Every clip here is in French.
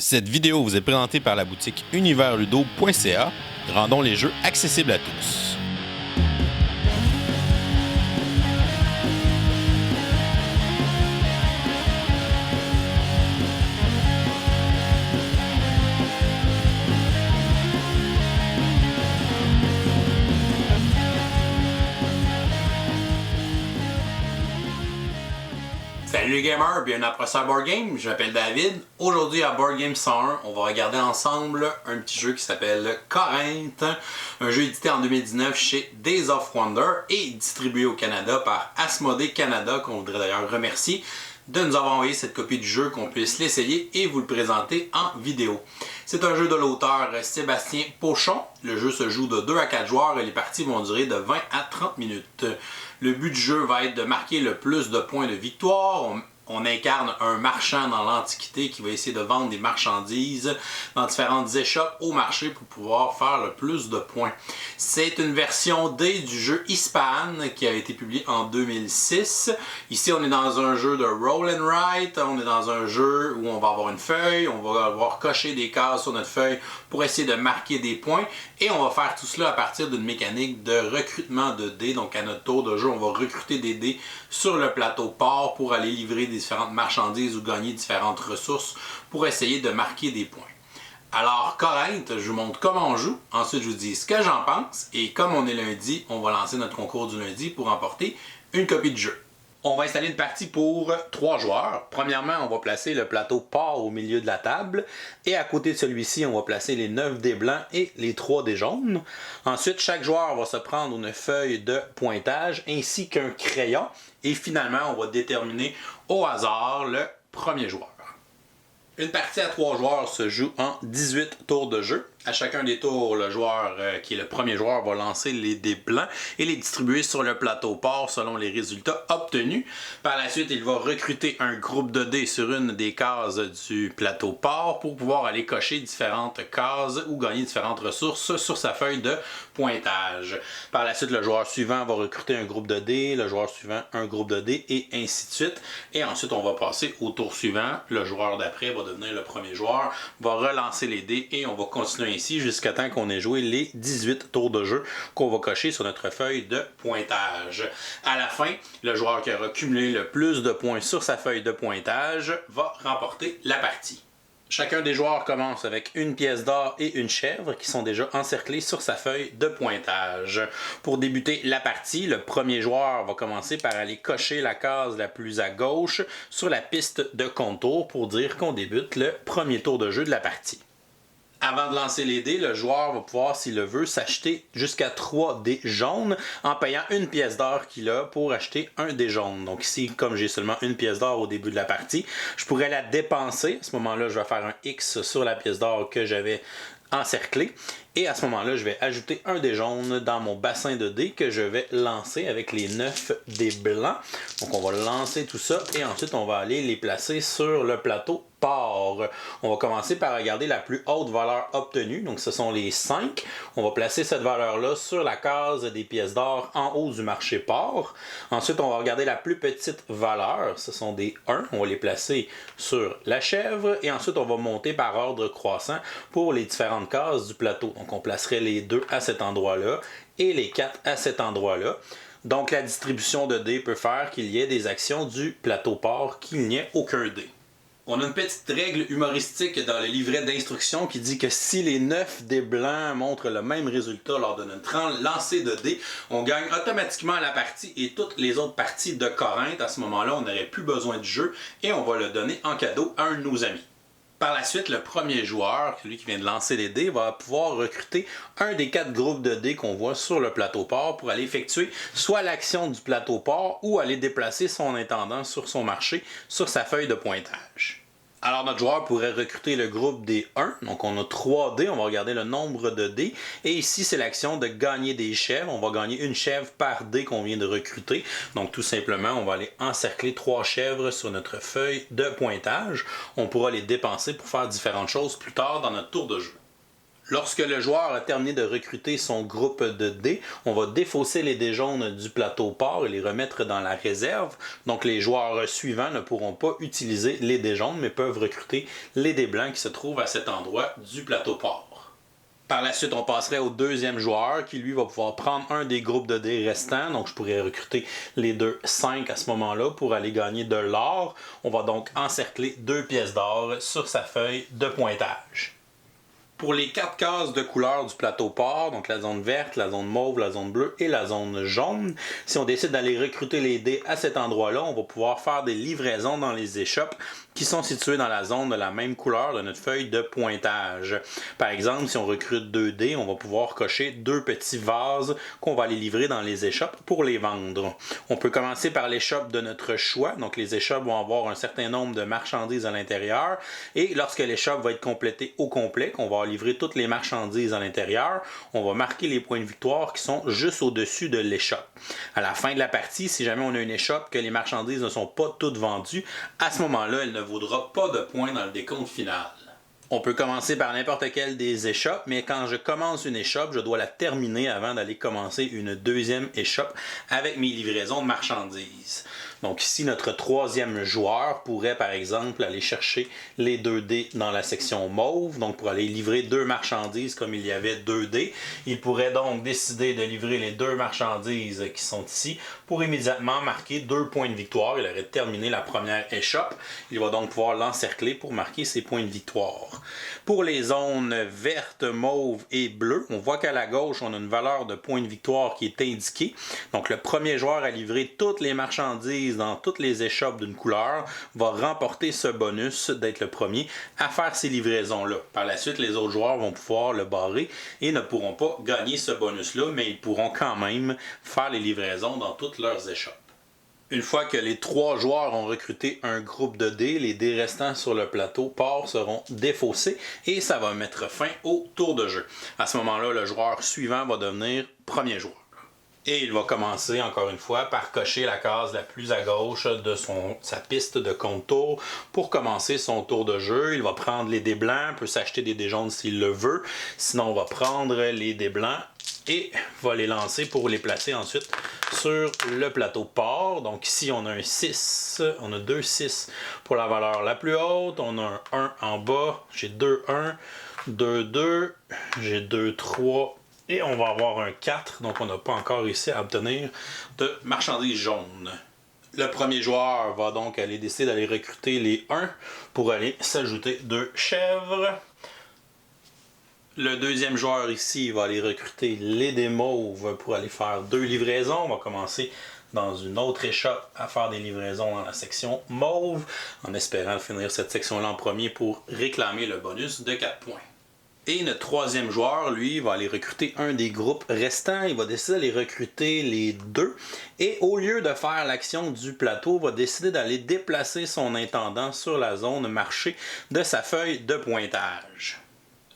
Cette vidéo vous est présentée par la boutique universludo.ca. Rendons les jeux accessibles à tous. Salut les gamers, bienvenue à Processeur Board Game, je m'appelle David. Aujourd'hui à Board Game 101, on va regarder ensemble un petit jeu qui s'appelle Corinthe, un jeu édité en 2019 chez Days of Wonder et distribué au Canada par Asmodée Canada, qu'on voudrait d'ailleurs remercier de nous avoir envoyé cette copie du jeu, qu'on puisse l'essayer et vous le présenter en vidéo. C'est un jeu de l'auteur Sébastien Pochon. Le jeu se joue de 2 à 4 joueurs et les parties vont durer de 20 à 30 minutes. Le but du jeu va être de marquer le plus de points de victoire. On incarne un marchand dans l'Antiquité qui va essayer de vendre des marchandises dans différentes échoppes au marché pour pouvoir faire le plus de points. C'est une version D du jeu Hispan qui a été publié en 2006. Ici, on est dans un jeu de roll and write. On est dans un jeu où on va avoir une feuille. On va avoir coché des cases sur notre feuille pour essayer de marquer des points. Et on va faire tout cela à partir d'une mécanique de recrutement de dés. Donc, à notre tour de jeu, on va recruter des dés sur le plateau port pour aller livrer des différentes marchandises ou gagner différentes ressources pour essayer de marquer des points. Alors, Corinthe, je vous montre comment on joue. Ensuite, je vous dis ce que j'en pense. Et comme on est lundi, on va lancer notre concours du lundi pour remporter une copie de jeu. On va installer une partie pour 3 joueurs. Premièrement, on va placer le plateau port au milieu de la table. Et à côté de celui-ci, on va placer les 9 dés blancs et les 3 dés jaunes. Ensuite, chaque joueur va se prendre une feuille de pointage ainsi qu'un crayon. Et finalement, on va déterminer au hasard le premier joueur. Une partie à 3 joueurs se joue en 18 tours de jeu. À chacun des tours, le joueur qui est le premier joueur va lancer les dés blancs et les distribuer sur le plateau port selon les résultats obtenus. Par la suite, il va recruter un groupe de dés sur une des cases du plateau port pour pouvoir aller cocher différentes cases ou gagner différentes ressources sur sa feuille de pointage. Par la suite, le joueur suivant va recruter un groupe de dés, le joueur suivant un groupe de dés et ainsi de suite. Et ensuite, on va passer au tour suivant. Le joueur d'après va devenir le premier joueur, va relancer les dés et on va continuer ainsi jusqu'à temps qu'on ait joué les 18 tours de jeu qu'on va cocher sur notre feuille de pointage. À la fin, le joueur qui aura cumulé le plus de points sur sa feuille de pointage va remporter la partie. Chacun des joueurs commence avec une pièce d'or et une chèvre qui sont déjà encerclées sur sa feuille de pointage. Pour débuter la partie, le premier joueur va commencer par aller cocher la case la plus à gauche sur la piste de contour pour dire qu'on débute le premier tour de jeu de la partie. Avant de lancer les dés, le joueur va pouvoir, s'il le veut, s'acheter jusqu'à 3 dés jaunes en payant une pièce d'or qu'il a pour acheter un dé jaune. Donc ici, comme j'ai seulement une pièce d'or au début de la partie, je pourrais la dépenser. À ce moment-là, je vais faire un X sur la pièce d'or que j'avais encerclée. Et à ce moment-là, je vais ajouter un dé jaune dans mon bassin de dés que je vais lancer avec les 9 dés blancs. Donc on va lancer tout ça et ensuite on va aller les placer sur le plateau port. On va commencer par regarder la plus haute valeur obtenue, donc ce sont les 5. On va placer cette valeur-là sur la case des pièces d'or en haut du marché port. Ensuite, on va regarder la plus petite valeur, ce sont des 1. On va les placer sur la chèvre et ensuite on va monter par ordre croissant pour les différentes cases du plateau. Donc on placerait les 2 à cet endroit-là et les 4 à cet endroit-là. Donc la distribution de dés peut faire qu'il y ait des actions du plateau port qu'il n'y ait aucun dé. On a une petite règle humoristique dans le livret d'instruction qui dit que si les 9 dés blancs montrent le même résultat lors de notre lancer de dés, on gagne automatiquement la partie et toutes les autres parties de Corinthe. À ce moment-là, on n'aurait plus besoin du jeu et on va le donner en cadeau à un de nos amis. Par la suite, le premier joueur, celui qui vient de lancer les dés, va pouvoir recruter un des 4 groupes de dés qu'on voit sur le plateau port pour aller effectuer soit l'action du plateau port ou aller déplacer son intendant sur son marché sur sa feuille de pointage. Alors notre joueur pourrait recruter le groupe des 1, donc on a 3 dés, on va regarder le nombre de dés, et ici c'est l'action de gagner des chèvres, on va gagner une chèvre par dé qu'on vient de recruter, donc tout simplement on va aller encercler 3 chèvres sur notre feuille de pointage, on pourra les dépenser pour faire différentes choses plus tard dans notre tour de jeu. Lorsque le joueur a terminé de recruter son groupe de dés, on va défausser les dés jaunes du plateau port et les remettre dans la réserve. Donc les joueurs suivants ne pourront pas utiliser les dés jaunes, mais peuvent recruter les dés blancs qui se trouvent à cet endroit du plateau port. Par la suite, on passerait au deuxième joueur qui, lui, va pouvoir prendre un des groupes de dés restants. Donc, je pourrais recruter les 5 à ce moment-là pour aller gagner de l'or. On va donc encercler 2 pièces d'or sur sa feuille de pointage. Pour les 4 cases de couleur du plateau port, donc la zone verte, la zone mauve, la zone bleue et la zone jaune, si on décide d'aller recruter les dés à cet endroit-là, on va pouvoir faire des livraisons dans les échoppes qui sont situées dans la zone de la même couleur de notre feuille de pointage. Par exemple, si on recrute 2 dés, on va pouvoir cocher 2 petits vases qu'on va aller livrer dans les échoppes pour les vendre. On peut commencer par l'échoppe de notre choix, donc les échoppes vont avoir un certain nombre de marchandises à l'intérieur, et lorsque l'échoppe va être complétée au complet, qu'on va livrer toutes les marchandises à l'intérieur, on va marquer les points de victoire qui sont juste au-dessus de l'échoppe. À la fin de la partie, si jamais on a une échoppe que les marchandises ne sont pas toutes vendues, à ce moment-là, elle ne vaudra pas de points dans le décompte final. On peut commencer par n'importe quelle des échoppes, mais quand je commence une échoppe, je dois la terminer avant d'aller commencer une deuxième échoppe avec mes livraisons de marchandises. Donc ici, notre troisième joueur pourrait par exemple aller chercher les 2 dés dans la section mauve, donc pour aller livrer 2 marchandises comme il y avait 2 dés. Il pourrait donc décider de livrer les 2 marchandises qui sont ici pour immédiatement marquer 2 points de victoire. Il aurait terminé la première échoppe. Il va donc pouvoir l'encercler pour marquer ses points de victoire. Pour les zones vertes, mauve et bleues, on voit qu'à la gauche, on a une valeur de points de victoire qui est indiquée. Donc le premier joueur à livrer toutes les marchandises dans toutes les échoppes d'une couleur va remporter ce bonus d'être le premier à faire ces livraisons-là. Par la suite, les autres joueurs vont pouvoir le barrer et ne pourront pas gagner ce bonus-là, mais ils pourront quand même faire les livraisons dans toutes leurs échoppes. Une fois que les 3 joueurs ont recruté un groupe de dés, les dés restants sur le plateau port seront défaussés et ça va mettre fin au tour de jeu. À ce moment-là, le joueur suivant va devenir premier joueur. Et il va commencer, encore une fois, par cocher la case la plus à gauche de sa piste de contour pour commencer son tour de jeu. Il va prendre les dés blancs, peut s'acheter des dés jaunes s'il le veut. Sinon, on va prendre les dés blancs et va les lancer pour les placer ensuite sur le plateau port. Donc ici, on a un 6, on a 2 6 pour la valeur la plus haute. On a un 1 en bas, j'ai 2 1, 2 2, j'ai 2 3. Et on va avoir un 4, donc on n'a pas encore réussi à obtenir de marchandises jaunes. Le premier joueur va donc aller décider d'aller recruter les 1 pour aller s'ajouter 2 chèvres. Le deuxième joueur ici va aller recruter les dés mauves pour aller faire 2 livraisons. On va commencer dans une autre échoppe à faire des livraisons dans la section mauve, en espérant finir cette section-là en premier pour réclamer le bonus de 4 points. Et notre troisième joueur, lui, va aller recruter un des groupes restants. Il va décider d'aller recruter les 2. Et au lieu de faire l'action du plateau, va décider d'aller déplacer son intendant sur la zone marché de sa feuille de pointage.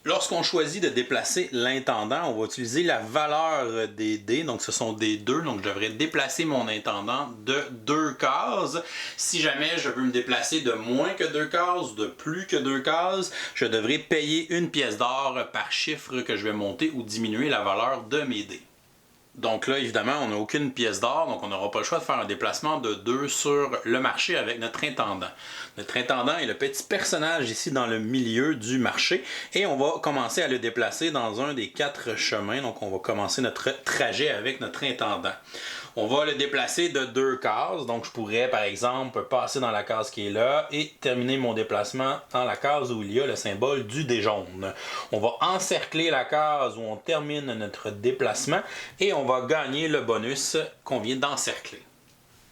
Lorsqu'on choisit de déplacer l'intendant, on va utiliser la valeur des dés. Donc, ce sont des 2. Donc, je devrais déplacer mon intendant de 2 cases. Si jamais je veux me déplacer de moins que 2 cases ou de plus que 2 cases, je devrais payer 1 pièce d'or par chiffre que je vais monter ou diminuer la valeur de mes dés. Donc là, évidemment, on n'a aucune pièce d'or, donc on n'aura pas le choix de faire un déplacement de 2 sur le marché avec notre intendant. Notre intendant est le petit personnage ici dans le milieu du marché et on va commencer à le déplacer dans un des 4 chemins. Donc on va commencer notre trajet avec notre intendant. On va le déplacer de 2 cases, donc je pourrais par exemple passer dans la case qui est là et terminer mon déplacement dans la case où il y a le symbole du dé jaune. On va encercler la case où on termine notre déplacement et on va gagner le bonus qu'on vient d'encercler.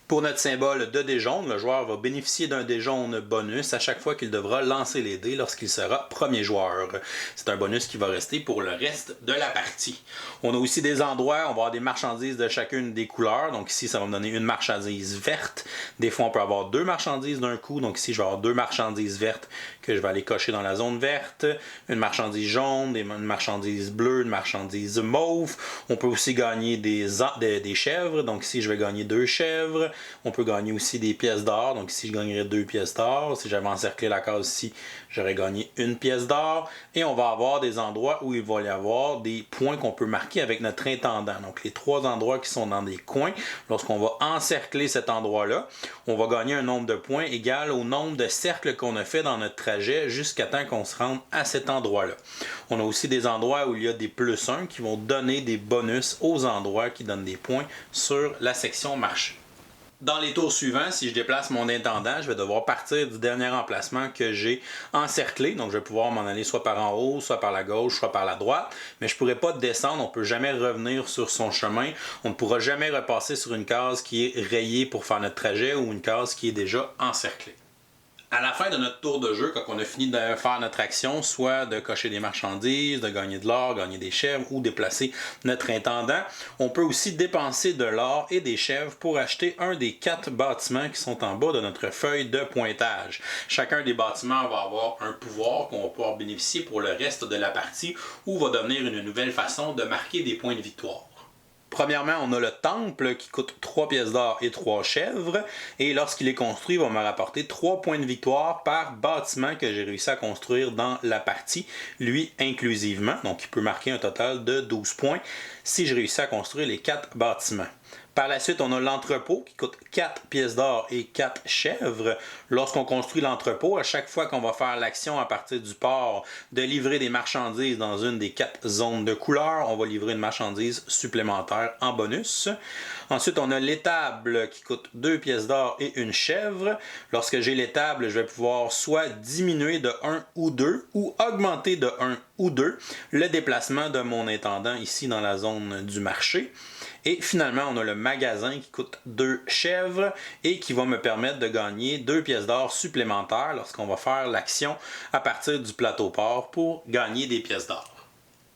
Pour notre symbole de dé jaune, le joueur va bénéficier d'un dé jaune bonus à chaque fois qu'il devra lancer les dés lorsqu'il sera premier joueur. C'est un bonus qui va rester pour le reste de la partie. On a aussi des endroits, on va avoir des marchandises de chacune des couleurs. Donc ici, ça va me donner une marchandise verte. Des fois, on peut avoir 2 marchandises d'un coup. Donc ici, je vais avoir 2 marchandises vertes que je vais aller cocher dans la zone verte. Une marchandise jaune, une marchandise bleue, une marchandise mauve. On peut aussi gagner des chèvres. Donc ici, je vais gagner 2 chèvres. On peut gagner aussi des pièces d'or. Donc ici, je gagnerais 2 pièces d'or. Si j'avais encerclé la case ici, j'aurais gagné 1 pièce d'or. Et on va avoir des endroits où il va y avoir des points qu'on peut marquer avec notre intendant. Donc les 3 endroits qui sont dans des coins. Lorsqu'on va encercler cet endroit-là, on va gagner un nombre de points égal au nombre de cercles qu'on a fait dans notre trajet jusqu'à temps qu'on se rende à cet endroit-là. On a aussi des endroits où il y a des +1 qui vont donner des bonus aux endroits qui donnent des points sur la section marché. Dans les tours suivants, si je déplace mon intendant, je vais devoir partir du dernier emplacement que j'ai encerclé. Donc, je vais pouvoir m'en aller soit par en haut, soit par la gauche, soit par la droite. Mais je ne pourrai pas descendre, on ne peut jamais revenir sur son chemin. On ne pourra jamais repasser sur une case qui est rayée pour faire notre trajet ou une case qui est déjà encerclée. À la fin de notre tour de jeu, quand on a fini de faire notre action, soit de cocher des marchandises, de gagner de l'or, gagner des chèvres ou déplacer notre intendant, on peut aussi dépenser de l'or et des chèvres pour acheter un des 4 bâtiments qui sont en bas de notre feuille de pointage. Chacun des bâtiments va avoir un pouvoir qu'on va pouvoir bénéficier pour le reste de la partie ou va devenir une nouvelle façon de marquer des points de victoire. Premièrement, on a le temple qui coûte 3 pièces d'or et 3 chèvres. Et lorsqu'il est construit, il va me rapporter 3 points de victoire par bâtiment que j'ai réussi à construire dans la partie, lui inclusivement. Donc, il peut marquer un total de 12 points si je réussis à construire les 4 bâtiments. Par la suite, on a l'entrepôt qui coûte 4 pièces d'or et 4 chèvres. Lorsqu'on construit l'entrepôt, à chaque fois qu'on va faire l'action à partir du port de livrer des marchandises dans une des 4 zones de couleur, on va livrer une marchandise supplémentaire en bonus. Ensuite, on a l'étable qui coûte 2 pièces d'or et une chèvre. Lorsque j'ai l'étable, je vais pouvoir soit diminuer de 1 ou 2 ou augmenter de 1 ou 2 le déplacement de mon intendant ici dans la zone du marché. Et finalement, on a le magasin qui coûte 2 chèvres et qui va me permettre de gagner 2 pièces d'or supplémentaires lorsqu'on va faire l'action à partir du plateau port pour gagner des pièces d'or.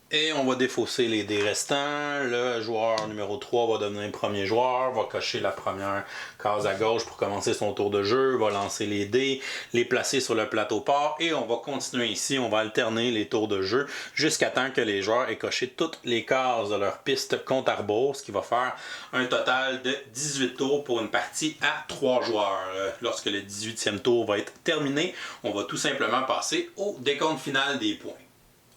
Et on va défausser les dés restants. Le joueur numéro 3 va devenir premier joueur, va cocher la première case à gauche pour commencer son tour de jeu, va lancer les dés, les placer sur le plateau port et on va continuer ici, on va alterner les tours de jeu jusqu'à temps que les joueurs aient coché toutes les cases de leur piste compte à rebours, ce qui va faire un total de 18 tours pour une partie à 3 joueurs. Lorsque le 18e tour va être terminé, on va tout simplement passer au décompte final des points.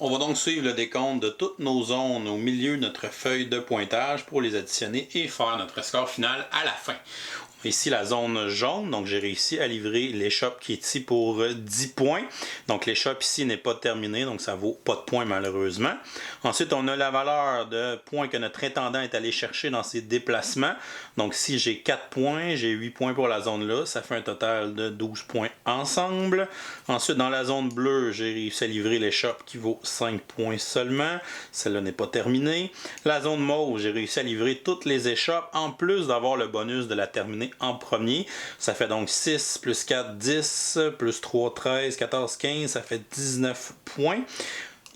On va donc suivre le décompte de toutes nos zones au milieu de notre feuille de pointage pour les additionner et faire notre score final à la fin. Ici, la zone jaune, donc j'ai réussi à livrer l'échoppe qui est ici pour 10 points. Donc l'échoppe ici n'est pas terminée, donc ça vaut pas de points malheureusement. Ensuite, on a la valeur de points que notre intendant est allé chercher dans ses déplacements. Donc si j'ai 4 points, j'ai 8 points pour la zone là, ça fait un total de 12 points ensemble. Ensuite, dans la zone bleue, j'ai réussi à livrer l'échoppe qui vaut 5 points seulement. Celle-là n'est pas terminée. La zone mauve, j'ai réussi à livrer toutes les échoppes en plus d'avoir le bonus de la terminer en premier. Ça fait donc 6 plus 4, 10, plus 3, 13, 14, 15, ça fait 19 points.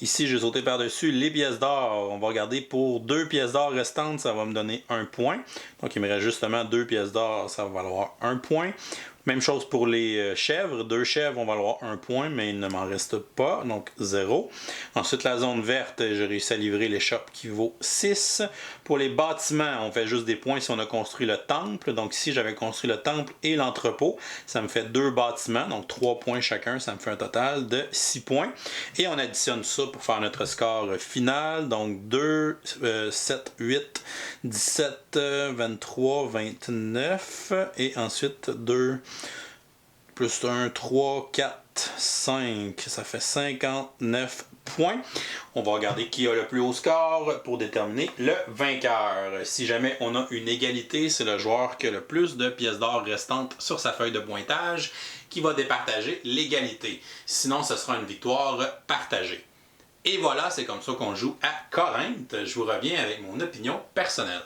Ici, je vais sauter par-dessus les pièces d'or. On va regarder pour 2 pièces d'or restantes, ça va me donner 1 point. Donc, il me reste justement 2 pièces d'or, ça va valoir 1 point. Même chose pour les chèvres. 2 chèvres vont valoir 1 point, mais il ne m'en reste pas, donc 0. Ensuite, la zone verte, j'ai réussi à livrer l'échoppe qui vaut 6. Pour les bâtiments, on fait juste des points si on a construit le temple. Donc ici, j'avais construit le temple et l'entrepôt. Ça me fait 2 bâtiments, donc 3 points chacun. Ça me fait un total de 6 points. Et on additionne ça pour faire notre score final. Donc 2, 7, 8, 17, 23, 29. Et ensuite 2... plus 1, 3, 4, 5, ça fait 59 points. On va regarder qui a le plus haut score pour déterminer le vainqueur. Si jamais on a une égalité, c'est le joueur qui a le plus de pièces d'or restantes sur sa feuille de pointage qui va départager l'égalité. Sinon, ce sera une victoire partagée. Et voilà, c'est comme ça qu'on joue à Corinthe. Je vous reviens avec mon opinion personnelle.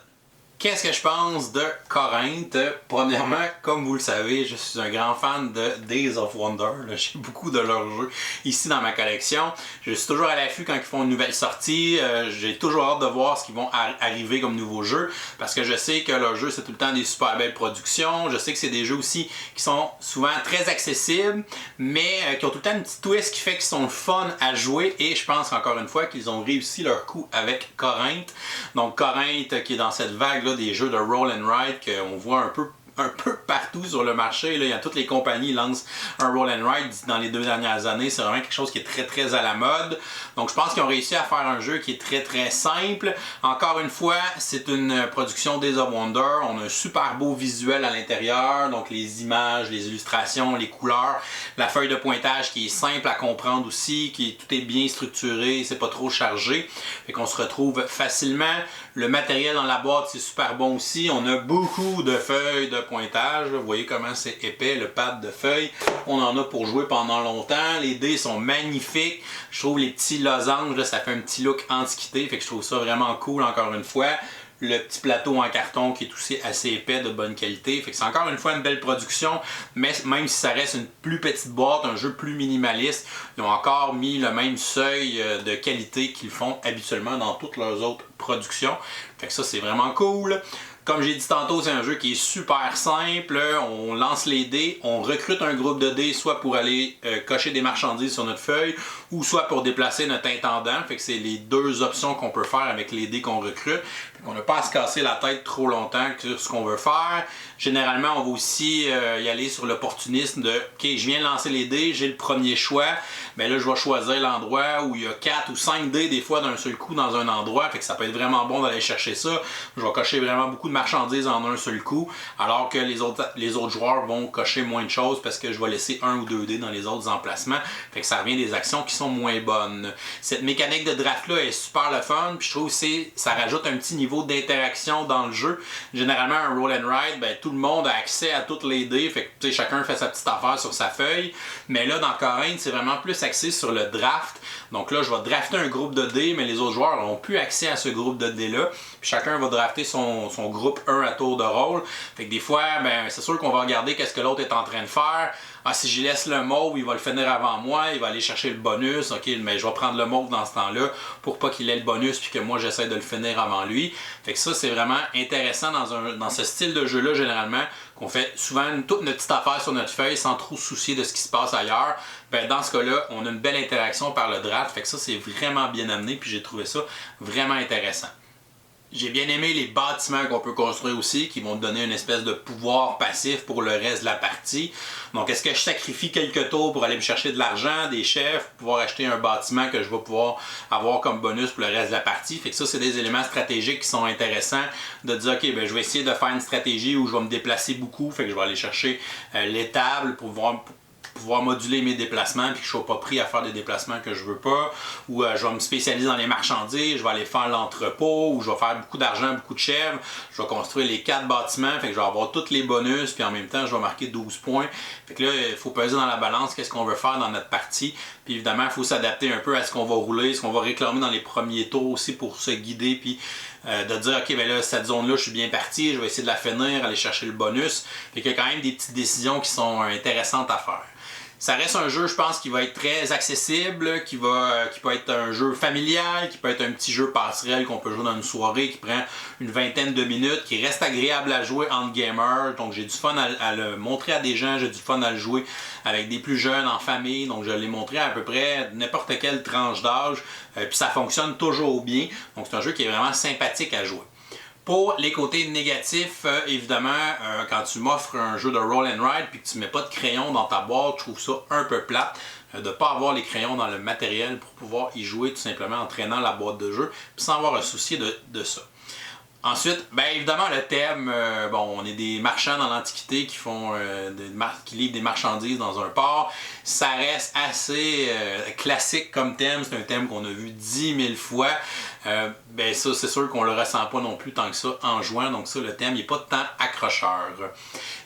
Qu'est-ce que je pense de Corinthe? Premièrement, comme vous le savez, je suis un grand fan de Days of Wonder. J'ai beaucoup de leurs jeux ici dans ma collection. Je suis toujours à l'affût quand ils font une nouvelle sortie. J'ai toujours hâte de voir ce qu'ils vont arriver comme nouveaux jeux parce que je sais que leurs jeux, c'est tout le temps des super belles productions. Je sais que c'est des jeux aussi qui sont souvent très accessibles, mais qui ont tout le temps une petite twist qui fait qu'ils sont fun à jouer et je pense encore une fois qu'ils ont réussi leur coup avec Corinthe. Donc Corinthe qui est dans cette vague des jeux de roll and ride qu'on voit un peu un peu partout sur le marché. Là. Il y a toutes les compagnies qui lancent un roll and ride dans les 2 dernières années. C'est vraiment quelque chose qui est très très à la mode. Donc je pense qu'ils ont réussi à faire un jeu qui est très très simple. Encore une fois, c'est une production Days of Wonder. On a un super beau visuel à l'intérieur. Donc les images, les illustrations, les couleurs, la feuille de pointage qui est simple à comprendre aussi, tout est bien structuré, c'est pas trop chargé. Fait qu'on se retrouve facilement. Le matériel dans la boîte, c'est super bon aussi. On a beaucoup de feuilles de pointage. Vous voyez comment c'est épais, le pad de feuilles. On en a pour jouer pendant longtemps. Les dés sont magnifiques. Je trouve les petits losanges, là, ça fait un petit look antiquité. Fait que je trouve ça vraiment cool encore une fois. Le petit plateau en carton qui est aussi assez épais, de bonne qualité. Fait que c'est encore une fois une belle production, mais même si ça reste une plus petite boîte, un jeu plus minimaliste, ils ont encore mis le même seuil de qualité qu'ils font habituellement dans toutes leurs autres productions. Fait que ça, c'est vraiment cool. Comme j'ai dit tantôt, c'est un jeu qui est super simple. On lance les dés, on recrute un groupe de dés, soit pour aller cocher des marchandises sur notre feuille, ou soit pour déplacer notre intendant. Fait que c'est les deux options qu'on peut faire avec les dés qu'on recrute. On n'a pas à se casser la tête trop longtemps sur ce qu'on veut faire. Généralement, on va aussi y aller sur l'opportunisme de « Ok, je viens de lancer les dés, j'ai le premier choix. » Ben là, je vais choisir l'endroit où il y a 4 ou 5 dés des fois d'un seul coup dans un endroit. Fait que ça peut être vraiment bon d'aller chercher ça. Je vais cocher vraiment beaucoup de marchandises en un seul coup, alors que les autres joueurs vont cocher moins de choses parce que je vais laisser 1 ou 2 dés dans les autres emplacements. Fait que ça revient des actions qui sont moins bonnes. Cette mécanique de draft-là est super le fun. Puis je trouve que ça rajoute un petit niveau d'interaction dans le jeu. Généralement, un roll and ride, ben, tout le monde a accès à toutes les dés, fait que chacun fait sa petite affaire sur sa feuille. Mais là, dans Corinthe, c'est vraiment plus axé sur le draft. Donc là, je vais drafter un groupe de dés, mais les autres joueurs n'ont plus accès à ce groupe de dés-là. Puis chacun va drafter son groupe 1 à tour de rôle. Fait que des fois, ben, c'est sûr qu'on va regarder qu'est-ce que l'autre est en train de faire. Ah, si j'y laisse le mauve, il va le finir avant moi, il va aller chercher le bonus. Ok, mais je vais prendre le mauve dans ce temps-là pour pas qu'il ait le bonus puis que moi j'essaie de le finir avant lui. Fait que ça, c'est vraiment intéressant dans ce style de jeu-là, généralement, qu'on fait souvent toute notre petite affaire sur notre feuille sans trop se soucier de ce qui se passe ailleurs. Ben, dans ce cas-là, on a une belle interaction par le draft. Fait que ça, c'est vraiment bien amené puis j'ai trouvé ça vraiment intéressant. J'ai bien aimé les bâtiments qu'on peut construire aussi, qui vont te donner une espèce de pouvoir passif pour le reste de la partie. Donc, est-ce que je sacrifie quelques tours pour aller me chercher de l'argent, des chefs, pour pouvoir acheter un bâtiment que je vais pouvoir avoir comme bonus pour le reste de la partie? Fait que ça, c'est des éléments stratégiques qui sont intéressants de dire, ok, ben, je vais essayer de faire une stratégie où je vais me déplacer beaucoup, fait que je vais aller chercher l'étable pour pouvoir moduler mes déplacements puis que je ne sois pas pris à faire des déplacements que je veux pas, ou je vais me spécialiser dans les marchandises, je vais aller faire l'entrepôt, ou je vais faire beaucoup d'argent, beaucoup de chèvres, je vais construire les 4 bâtiments, fait que je vais avoir tous les bonus, puis en même temps je vais marquer 12 points. Fait que là, il faut peser dans la balance qu'est-ce qu'on veut faire dans notre partie, puis évidemment il faut s'adapter un peu à ce qu'on va rouler, ce qu'on va réclamer dans les premiers tours aussi pour se guider, puis de dire ok, ben là, cette zone-là, je suis bien parti, je vais essayer de la finir, aller chercher le bonus. Fait qu'il y a quand même des petites décisions qui sont intéressantes à faire. Ça reste un jeu, je pense, qui va être très accessible, qui peut être un jeu familial, qui peut être un petit jeu passerelle qu'on peut jouer dans une soirée, qui prend une vingtaine de minutes, qui reste agréable à jouer entre gamers. Donc j'ai du fun à le montrer à des gens, j'ai du fun à le jouer avec des plus jeunes en famille. Donc je l'ai montré à peu près n'importe quelle tranche d'âge, puis ça fonctionne toujours bien. Donc c'est un jeu qui est vraiment sympathique à jouer. Pour les côtés négatifs, évidemment, quand tu m'offres un jeu de roll and ride et que tu ne mets pas de crayon dans ta boîte, je trouve ça un peu plate de ne pas avoir les crayons dans le matériel pour pouvoir y jouer tout simplement en traînant la boîte de jeu puis sans avoir à se soucier de ça. Ensuite, bien évidemment, le thème, on est des marchands dans l'Antiquité qui livrent des marchandises dans un port. Ça reste assez classique comme thème, c'est un thème qu'on a vu 10 000 fois. Ça, c'est sûr qu'on le ressent pas non plus tant que ça en jouant, donc ça, le thème n'est pas tant accrocheur.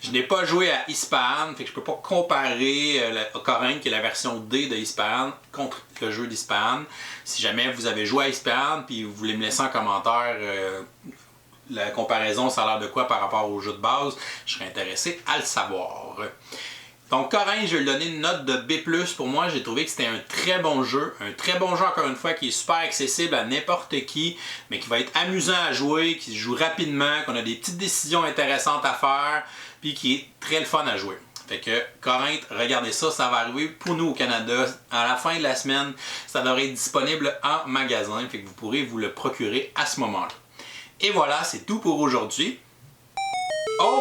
Je n'ai pas joué à Ispahan, fait que je peux pas comparer Corinthe, qui est la version D de Ispahan, contre le jeu d'Ispahan. Si jamais vous avez joué à Ispahan, puis vous voulez me laisser en commentaire la comparaison, ça a l'air de quoi par rapport au jeu de base, je serais intéressé à le savoir. Donc Corinthe, je vais lui donner une note de B+. Pour moi, j'ai trouvé que c'était un très bon jeu encore une fois, qui est super accessible à n'importe qui, mais qui va être amusant à jouer, qui se joue rapidement, qu'on a des petites décisions intéressantes à faire, puis qui est très le fun à jouer. Fait que Corinthe, regardez ça, ça va arriver pour nous au Canada. À la fin de la semaine, ça devrait être disponible en magasin, fait que vous pourrez vous le procurer à ce moment-là. Et voilà, c'est tout pour aujourd'hui. Oh!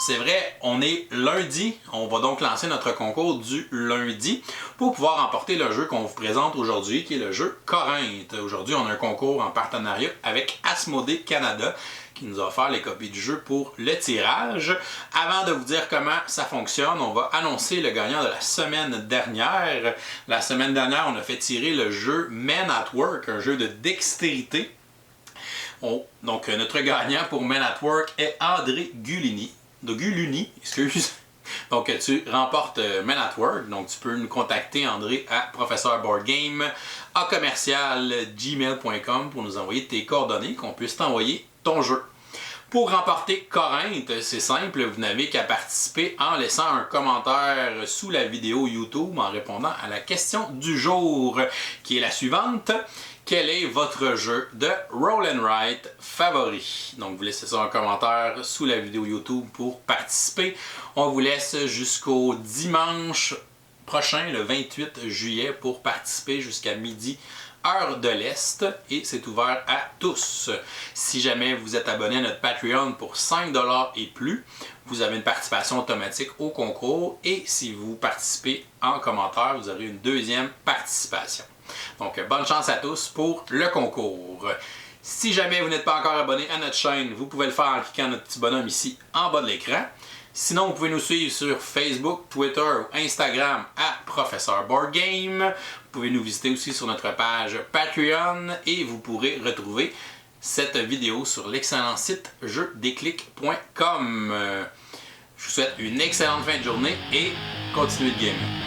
c'est vrai, on est lundi. On va donc lancer notre concours du lundi pour pouvoir remporter le jeu qu'on vous présente aujourd'hui, qui est le jeu Corinthe. Aujourd'hui, on a un concours en partenariat avec Asmodée Canada qui nous a offert les copies du jeu pour le tirage. Avant de vous dire comment ça fonctionne, on va annoncer le gagnant de la semaine dernière. La semaine dernière, on a fait tirer le jeu Men at Work, un jeu de dextérité. Donc, notre gagnant pour Men at Work est André Guluni. Donc, tu remportes Men at Work. Donc, tu peux nous contacter, André, à professeurboardgame@gmail.com pour nous envoyer tes coordonnées, qu'on puisse t'envoyer ton jeu. Pour remporter Corinthe, c'est simple, vous n'avez qu'à participer en laissant un commentaire sous la vidéo YouTube en répondant à la question du jour, qui est la suivante. Quel est votre jeu de Roll and Write favori? Donc, vous laissez ça en commentaire sous la vidéo YouTube pour participer. On vous laisse jusqu'au dimanche prochain, le 28 juillet, pour participer jusqu'à midi, heure de l'Est, et c'est ouvert à tous. Si jamais vous êtes abonné à notre Patreon pour 5$ et plus, vous avez une participation automatique au concours, et si vous participez en commentaire, vous aurez une deuxième participation. Donc, bonne chance à tous pour le concours. Si jamais vous n'êtes pas encore abonné à notre chaîne, vous pouvez le faire en cliquant notre petit bonhomme ici en bas de l'écran. Sinon, vous pouvez nous suivre sur Facebook, Twitter ou Instagram à Professeur Board Game. Vous pouvez nous visiter aussi sur notre page Patreon et vous pourrez retrouver cette vidéo sur l'excellent site jeudéclic.com. Je vous souhaite une excellente fin de journée et continuez de gamer.